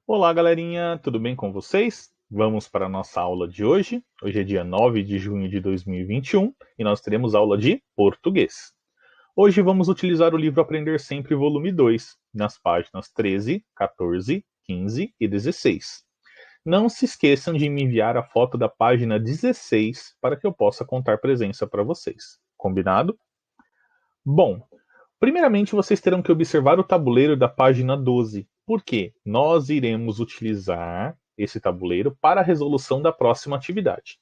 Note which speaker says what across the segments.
Speaker 1: Olá, galerinha, tudo bem com vocês? Vamos para a nossa aula de hoje. Hoje é dia 9 de junho de 2021 e nós teremos aula de português. Hoje vamos utilizar o livro Aprender Sempre, volume 2, nas páginas 13, 14, 15 e 16. Não se esqueçam de me enviar a foto da página 16 para que eu possa contar presença para vocês. Combinado? Bom, primeiramente, vocês terão que observar o tabuleiro da página 12, porque nós iremos utilizar esse tabuleiro para a resolução da próxima atividade.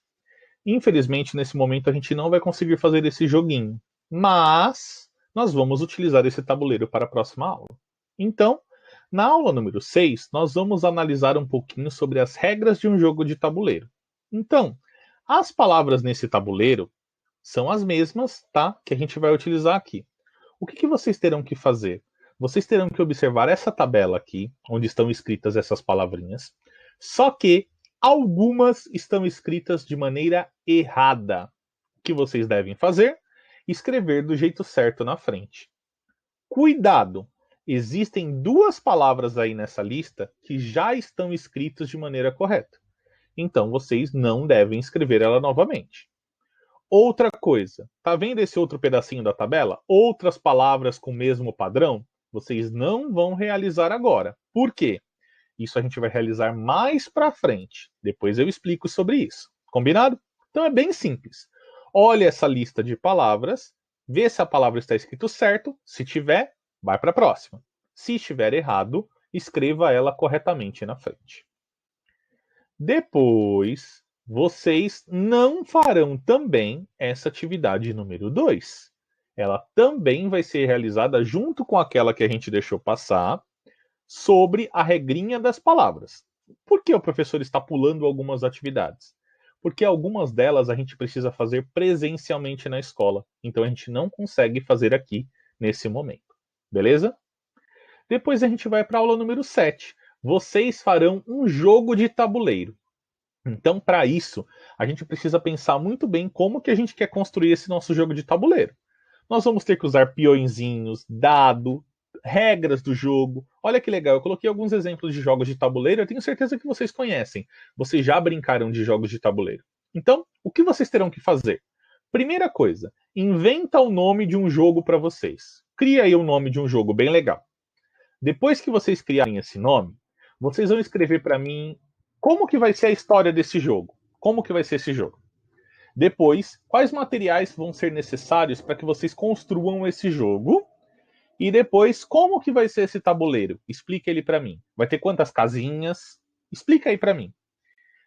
Speaker 1: Infelizmente, nesse momento, a gente não vai conseguir fazer esse joguinho, mas nós vamos utilizar esse tabuleiro para a próxima aula. Então, na aula número 6, nós vamos analisar um pouquinho sobre as regras de um jogo de tabuleiro. Então, as palavras nesse tabuleiro são as mesmas, tá? Que a gente vai utilizar aqui. O que vocês terão que fazer? Vocês terão que observar essa tabela aqui, onde estão escritas essas palavrinhas, só que algumas estão escritas de maneira errada. O que vocês devem fazer? Escrever do jeito certo na frente. Cuidado! Existem duas palavras aí nessa lista que já estão escritas de maneira correta. Então vocês não devem escrever ela novamente. Outra coisa, tá vendo esse outro pedacinho da tabela? Outras palavras com o mesmo padrão? Vocês não vão realizar agora. Por quê? Isso a gente vai realizar mais para frente. Depois eu explico sobre isso. Combinado? Então é bem simples. Olha essa lista de palavras, vê se a palavra está escrito certo. Se tiver, vai para a próxima. Se estiver errado, escreva ela corretamente na frente. Depois, vocês não farão também essa atividade número 2. Ela também vai ser realizada junto com aquela que a gente deixou passar, sobre a regrinha das palavras. Por que o professor está pulando algumas atividades? Porque algumas delas a gente precisa fazer presencialmente na escola, então a gente não consegue fazer aqui nesse momento. Beleza? Depois a gente vai para a aula número 7. Vocês farão um jogo de tabuleiro. Então, para isso, a gente precisa pensar muito bem como que a gente quer construir esse nosso jogo de tabuleiro. Nós vamos ter que usar peõezinhos, dado, regras do jogo. Olha que legal, eu coloquei alguns exemplos de jogos de tabuleiro, eu tenho certeza que vocês conhecem. Vocês já brincaram de jogos de tabuleiro. Então, o que vocês terão que fazer? Primeira coisa, inventa o nome de um jogo para vocês. Cria aí o nome de um jogo bem legal. Depois que vocês criarem esse nome, vocês vão escrever para mim como que vai ser a história desse jogo. Como que vai ser esse jogo? Depois, quais materiais vão ser necessários para que vocês construam esse jogo? E depois, como que vai ser esse tabuleiro? Explica ele para mim. Vai ter quantas casinhas? Explica aí para mim.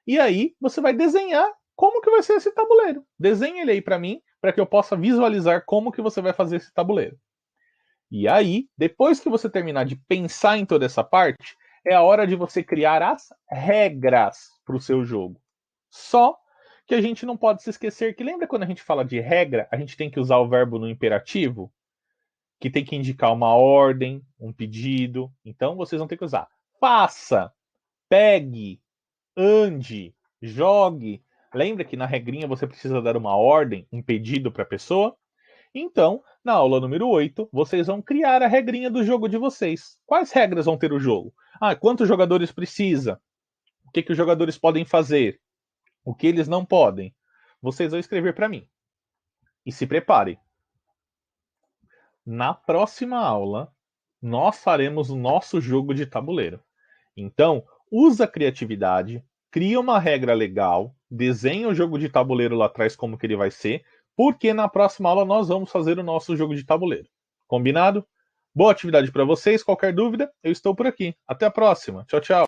Speaker 1: E aí, você vai desenhar como que vai ser esse tabuleiro. Desenha ele aí para mim, para que eu possa visualizar como que você vai fazer esse tabuleiro. E aí, depois que você terminar de pensar em toda essa parte, é a hora de você criar as regras para o seu jogo. Só que a gente não pode se esquecer que lembra quando a gente fala de regra, a gente tem que usar o verbo no imperativo, que tem que indicar uma ordem, um pedido. Então vocês vão ter que usar faça, pegue, ande, jogue. Lembra que na regrinha você precisa dar uma ordem, um pedido para a pessoa? Então, na aula número 8, vocês vão criar a regrinha do jogo de vocês. Quais regras vão ter o jogo? Quantos jogadores precisa? O que os jogadores podem fazer? O que eles não podem? Vocês vão escrever para mim. E se preparem. Na próxima aula, nós faremos o nosso jogo de tabuleiro. Então, usa a criatividade, cria uma regra legal, desenha o jogo de tabuleiro lá atrás como que ele vai ser, porque na próxima aula nós vamos fazer o nosso jogo de tabuleiro. Combinado? Boa atividade para vocês. Qualquer dúvida, eu estou por aqui. Até a próxima. Tchau, tchau.